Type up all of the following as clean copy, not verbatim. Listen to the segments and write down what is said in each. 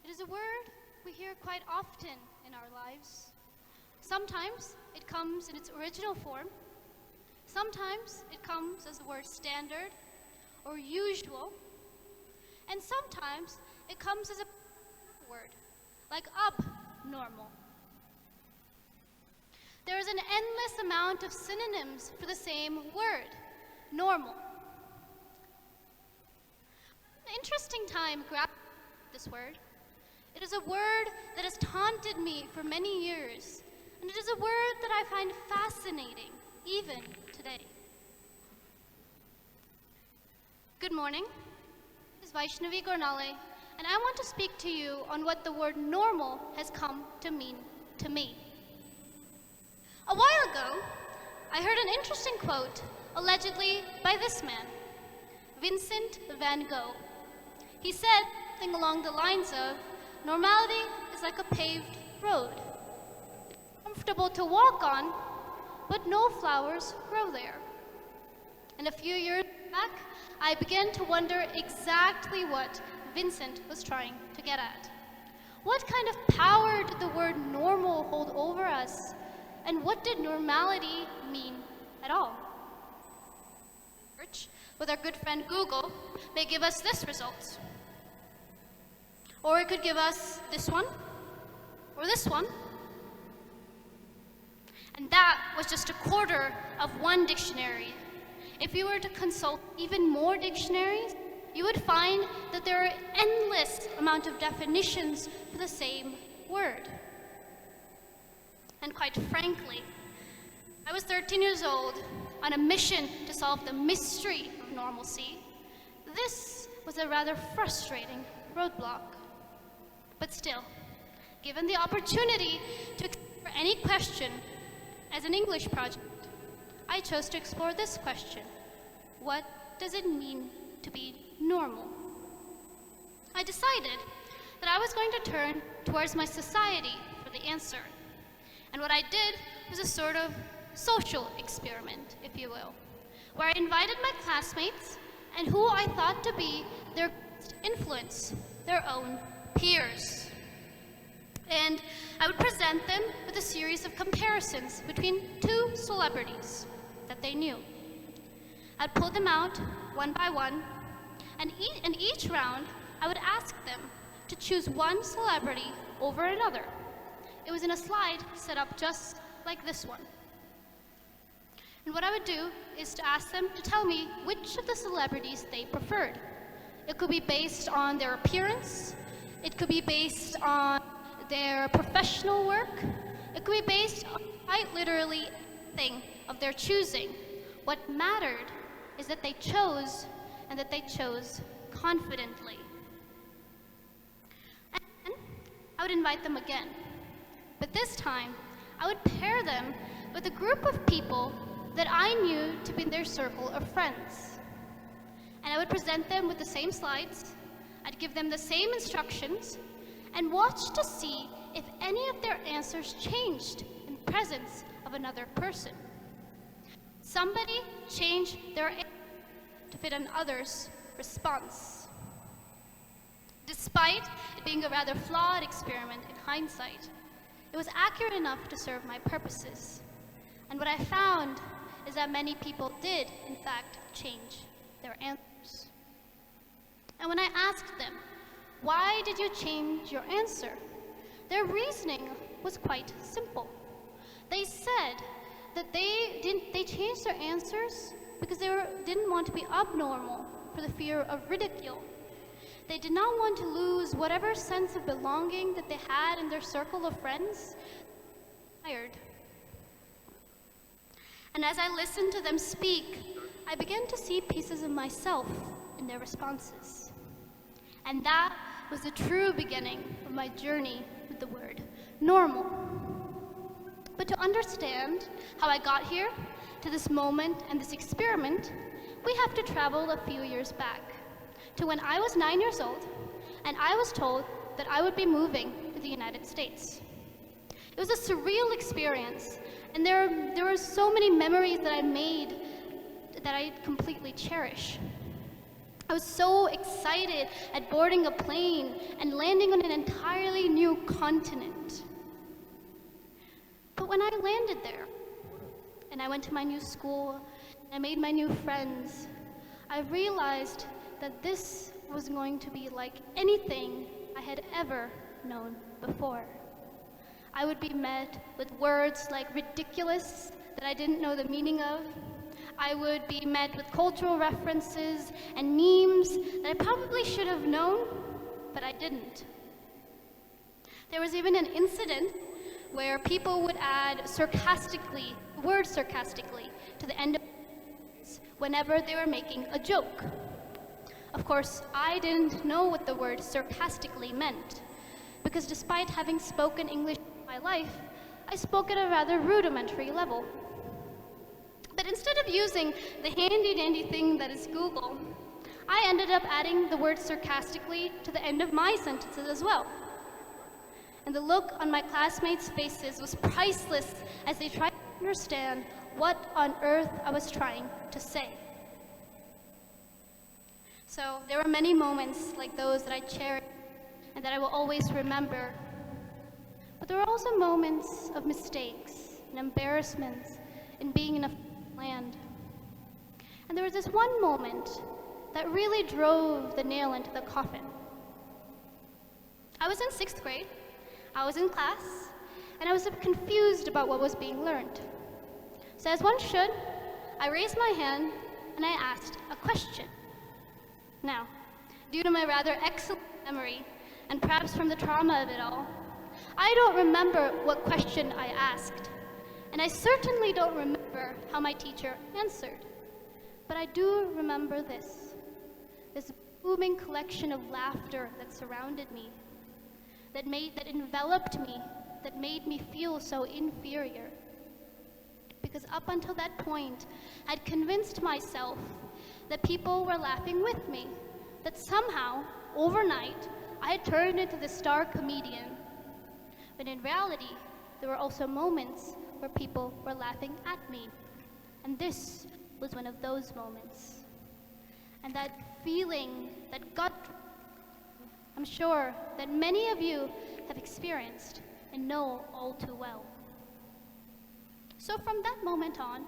It is a word we hear quite often in our lives. Sometimes it comes in its original form. Sometimes it comes as the word standard or usual. And sometimes it comes as a word, like abnormal. There is an endless amount of synonyms for the same word, normal. An interesting time grappling with this word. It is a word that has taunted me for many years, and it is a word that I find fascinating, even today. Good morning. This is Vaishnavi Gornale, and I want to speak to you on what the word normal has come to mean to me. A while ago, I heard an interesting quote, allegedly by this man, Vincent van Gogh. He said something along the lines of, normality is like a paved road. It's comfortable to walk on, but no flowers grow there. And a few years back, I began to wonder exactly what Vincent was trying to get at. What kind of power did the word normal hold over us? And what did normality mean at all? Search with our good friend Google may give us this result. Or it could give us this one, or this one. And that was just a quarter of one dictionary. If you were to consult even more dictionaries, you would find that there are endless amount of definitions for the same word. And quite frankly, I was 13 years old on a mission to solve the mystery of normalcy. This was a rather frustrating roadblock. But still, given the opportunity to explore any question as an English project, I chose to explore this question. What does it mean to be normal? I decided that I was going to turn towards my society for the answer. And what I did was a sort of social experiment, if you will, where I invited my classmates and who I thought to be their influence, their own peers. And I would present them with a series of comparisons between two celebrities that they knew. I'd pull them out one by one, and in each round, I would ask them to choose one celebrity over another. It was in a slide set up just like this one. And what I would do is to ask them to tell me which of the celebrities they preferred. It could be based on their appearance. It could be based on their professional work. It could be based on quite literally anything of their choosing. What mattered is that they chose, and that they chose confidently. And then I would invite them again. But this time, I would pair them with a group of people that I knew to be in their circle of friends. And I would present them with the same slides. I'd give them the same instructions and watch to see if any of their answers changed in presence of another person. Somebody changed their answer to fit another's response. Despite it being a rather flawed experiment in hindsight, it was accurate enough to serve my purposes. And what I found is that many people did, in fact, change their answers. And when I asked them, why did you change your answer? Their reasoning was quite simple. They said that they changed their answers because they didn't want to be abnormal for the fear of ridicule. They did not want to lose whatever sense of belonging that they had in their circle of friends. And as I listened to them speak, I began to see pieces of myself in their responses. And that was the true beginning of my journey with the word normal. But to understand how I got here, to this moment and this experiment, we have to travel a few years back, to when I was 9 years old, and I was told that I would be moving to the United States. It was a surreal experience, and there were so many memories that I made that I completely cherish. I was so excited at boarding a plane and landing on an entirely new continent. But when I landed there, and I went to my new school, and I made my new friends, I realized that this was going to be like anything I had ever known before. I would be met with words like ridiculous that I didn't know the meaning of. I would be met with cultural references and memes that I probably should have known, but I didn't. There was even an incident where people would add the word sarcastically, to the end of whenever they were making a joke. Of course, I didn't know what the word sarcastically meant, because despite having spoken English in my life, I spoke at a rather rudimentary level. But instead of using the handy-dandy thing that is Google, I ended up adding the word sarcastically to the end of my sentences as well. And the look on my classmates' faces was priceless as they tried to understand what on earth I was trying to say. So there were many moments like those that I cherish and that I will always remember. But there were also moments of mistakes and embarrassments in being in a land. And there was this one moment that really drove the nail into the coffin. I was in 6th grade, I was in class, and I was confused about what was being learned. So as one should, I raised my hand and I asked a question. Now, due to my rather excellent memory, and perhaps from the trauma of it all, I don't remember what question I asked, and I certainly don't remember how my teacher answered. But I do remember this booming collection of laughter that surrounded me, that enveloped me, that made me feel so inferior. Because up until that point, I'd convinced myself that people were laughing with me, that somehow, overnight, I had turned into the star comedian. But in reality, there were also moments where people were laughing at me. And this was one of those moments. And that feeling, that gut, I'm sure that many of you have experienced and know all too well. So from that moment on,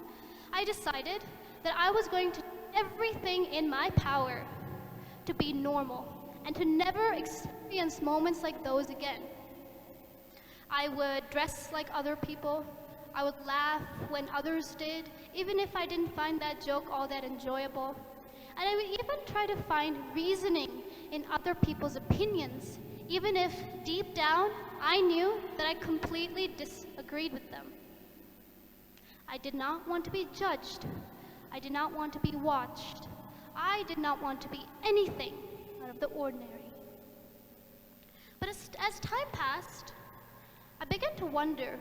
I decided that I was going to do everything in my power to be normal and to never experience moments like those again. I would dress like other people. I would laugh when others did, even if I didn't find that joke all that enjoyable. And I would even try to find reasoning in other people's opinions, even if deep down I knew that I completely disagreed with them. I did not want to be judged. I did not want to be watched. I did not want to be anything out of the ordinary. But as time passed, I began to wonder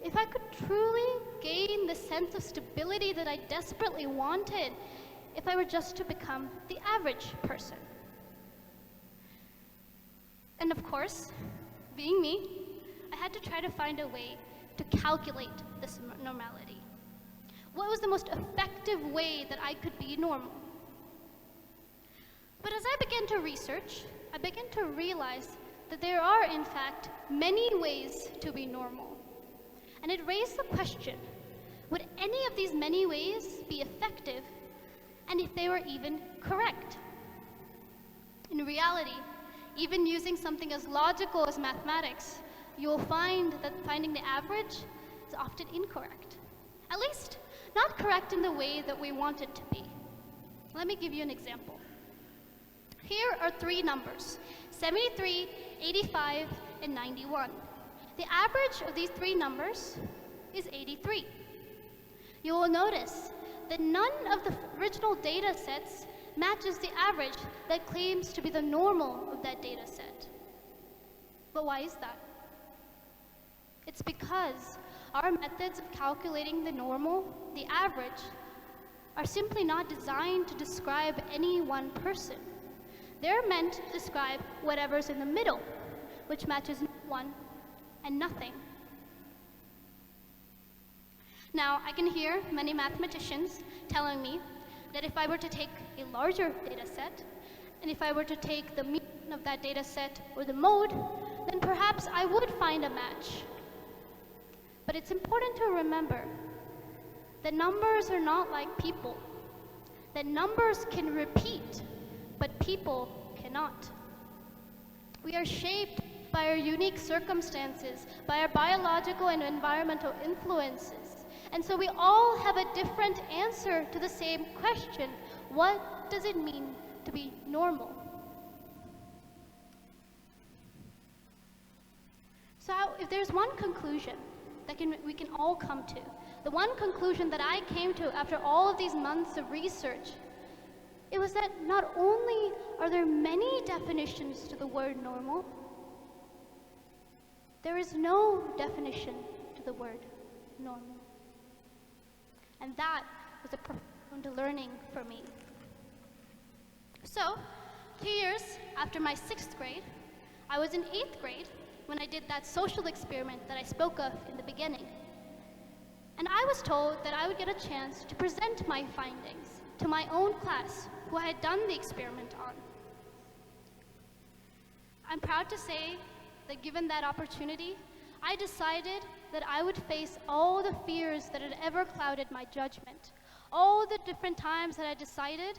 if I could truly gain the sense of stability that I desperately wanted if I were just to become the average person. And of course, being me, I had to try to find a way to calculate this normality. What was the most effective way that I could be normal? But as I began to research, I began to realize that there are, in fact, many ways to be normal. And it raised the question, would any of these many ways be effective, and if they were even correct? In reality, even using something as logical as mathematics, you'll find that finding the average is often incorrect. At least, not correct in the way that we want it to be. Let me give you an example. Here are 3 numbers, 73, 85, and 91. The average of these 3 numbers is 83. You will notice that none of the original data sets matches the average that claims to be the normal of that data set. But why is that? It's because our methods of calculating the normal, the average, are simply not designed to describe any one person. They're meant to describe whatever's in the middle, which matches one and nothing. Now, I can hear many mathematicians telling me that if I were to take a larger data set And if I were to take the mean of that data set or the mode, then perhaps I would find a match. But it's important to remember that numbers are not like people, that numbers can repeat, but people cannot. We are shaped by our unique circumstances, by our biological and environmental influences. And so we all have a different answer to the same question: what does it mean to be normal? So if there's one conclusion that we can all come to, the one conclusion that I came to after all of these months of research, it was that not only are there many definitions to the word normal, there is no definition to the word normal. And that was a profound learning for me. So, 2 years after my 6th grade, I was in 8th grade when I did that social experiment that I spoke of in the beginning. And I was told that I would get a chance to present my findings to my own class, who I had done the experiment on. I'm proud to say that given that opportunity, I decided that I would face all the fears that had ever clouded my judgment, all the different times that I decided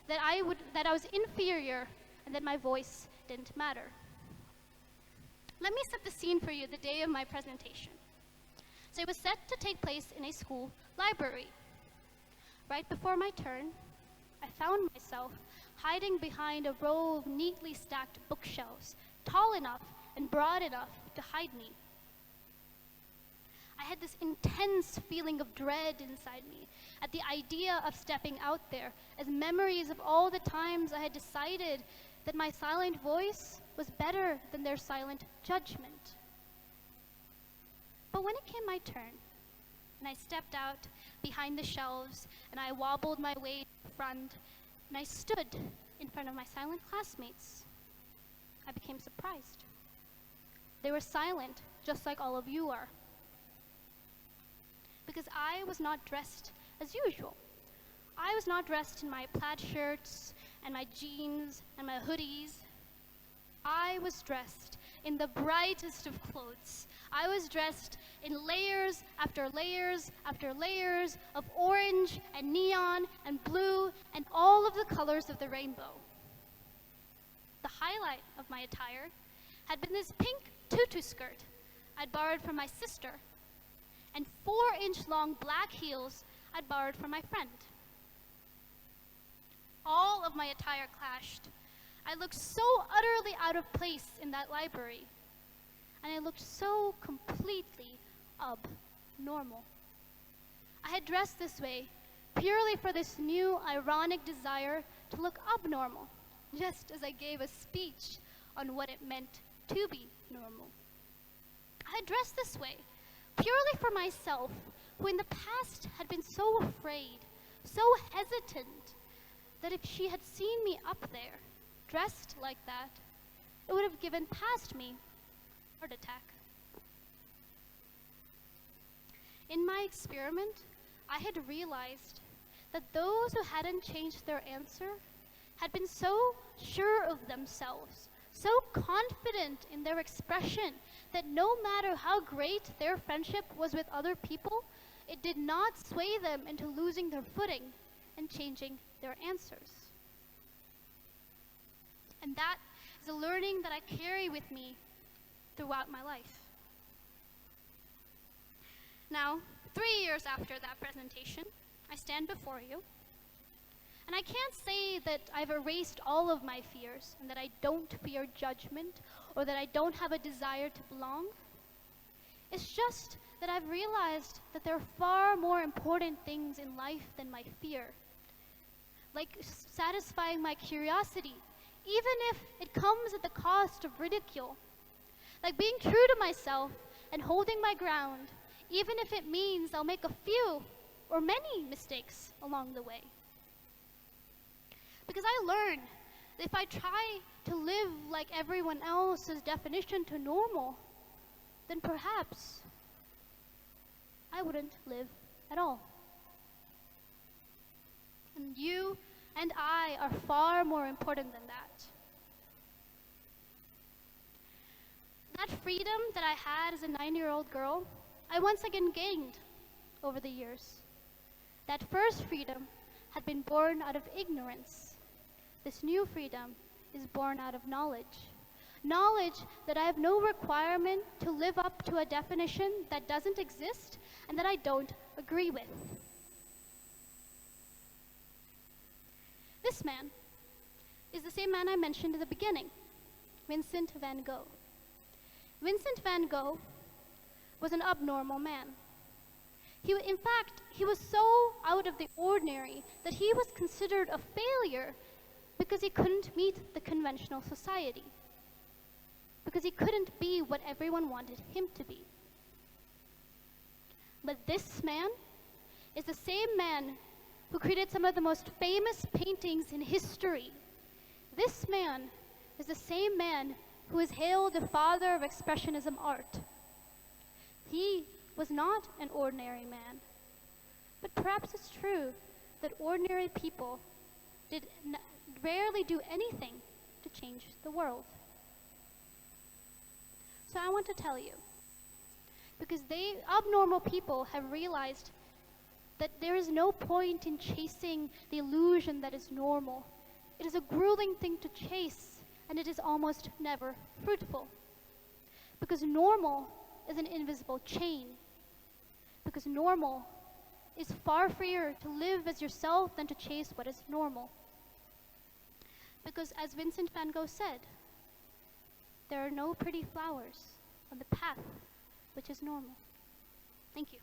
that I was inferior and that my voice didn't matter. Let me set the scene for you the day of my presentation. So it was set to take place in a school library. Right before my turn, I found myself hiding behind a row of neatly stacked bookshelves, tall enough and broad enough to hide me. I had this intense feeling of dread inside me at the idea of stepping out there, as memories of all the times I had decided that my silent voice was better than their silent judgment. But when it came my turn, and I stepped out behind the shelves, and I wobbled my way to the front, and I stood in front of my silent classmates, I became surprised. They were silent, just like all of you are. Because I was not dressed as usual. I was not dressed in my plaid shirts and my jeans and my hoodies. I was dressed in the brightest of clothes. I was dressed in layers after layers after layers of orange and neon and blue and all of the colors of the rainbow. The highlight of my attire had been this pink tutu skirt I'd borrowed from my sister, and 4-inch long black heels I'd borrowed from my friend. All of my attire clashed. I looked so utterly out of place in that library, and I looked so completely abnormal. I had dressed this way purely for this new ironic desire to look abnormal, just as I gave a speech on what it meant to be normal. I had dressed this way purely for myself, who in the past had been so afraid, so hesitant, that if she had seen me up there, dressed like that, it would have given past me a heart attack. In my experiment, I had realized that those who hadn't changed their answer had been so sure of themselves, so confident in their expression, that no matter how great their friendship was with other people, it did not sway them into losing their footing and changing their answers. And that is a learning that I carry with me throughout my life. Now, 3 years after that presentation, I stand before you, and I can't say that I've erased all of my fears and that I don't fear judgment or that I don't have a desire to belong. It's just that I've realized that there are far more important things in life than my fear, like satisfying my curiosity, even if it comes at the cost of ridicule, like being true to myself and holding my ground, even if it means I'll make a few or many mistakes along the way. Because I learned that if I try to live like everyone else's definition to normal, then perhaps I wouldn't live at all. And you, and I are far more important than that. That freedom that I had as a 9-year-old girl, I once again gained over the years. That first freedom had been born out of ignorance. This new freedom is born out of knowledge. Knowledge that I have no requirement to live up to a definition that doesn't exist and that I don't agree with. This man is the same man I mentioned in the beginning, Vincent van Gogh. Vincent van Gogh was an abnormal man. In fact, he was so out of the ordinary that he was considered a failure because he couldn't meet the conventional society, because he couldn't be what everyone wanted him to be. But this man is the same man who created some of the most famous paintings in history. This man is the same man who is hailed the father of expressionism art. He was not an ordinary man, but perhaps it's true that ordinary people rarely do anything to change the world. So I want to tell you, because abnormal people have realized that there is no point in chasing the illusion that is normal. It is a grueling thing to chase, and it is almost never fruitful. Because normal is an invisible chain. Because normal is far freer to live as yourself than to chase what is normal. Because as Vincent van Gogh said, there are no pretty flowers on the path which is normal. Thank you.